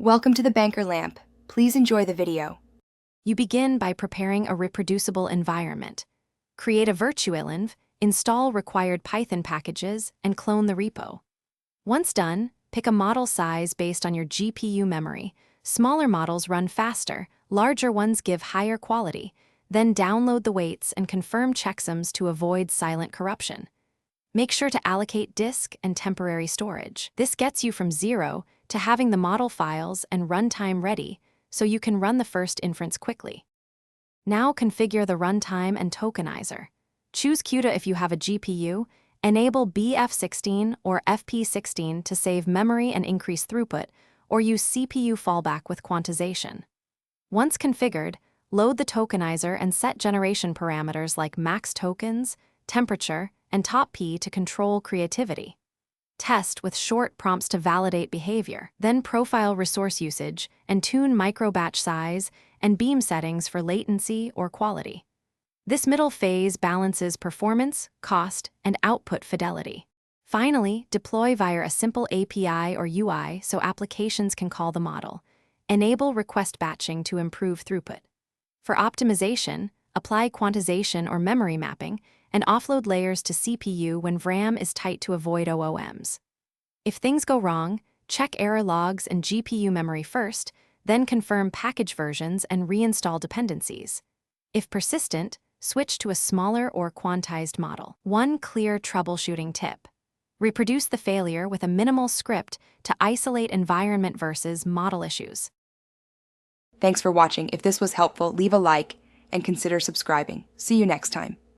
Welcome to the Banker Lamp. Please enjoy the video. You begin by preparing a reproducible environment. Create a virtualenv, install required Python packages, and clone the repo. Once done, pick a model size based on your GPU memory. Smaller models run faster, larger ones give higher quality. Then download the weights and confirm checksums to avoid silent corruption. Make sure to allocate disk and temporary storage. This gets you from 0 to having the model files and runtime ready, so you can run the first inference quickly. Now configure the runtime and tokenizer. Choose CUDA if you have a GPU, enable BF16 or FP16 to save memory and increase throughput, or use CPU fallback with quantization. Once configured, load the tokenizer and set generation parameters like max tokens, temperature, and top P to control creativity. Test with short prompts to validate behavior, then profile resource usage and tune micro-batch size and beam settings for latency or quality. This middle phase balances performance, cost, and output fidelity. Finally, deploy via a simple API or UI so applications can call the model. Enable request batching to improve throughput. For optimization, apply quantization or memory mapping, and offload layers to CPU when VRAM is tight to avoid OOMs. If things go wrong, check error logs and GPU memory first, then confirm package versions and reinstall dependencies. If persistent, switch to a smaller or quantized model. One clear troubleshooting tip. Reproduce the failure with a minimal script to isolate environment versus model issues. Thanks for watching. If this was helpful, leave a like and consider subscribing. See you next time.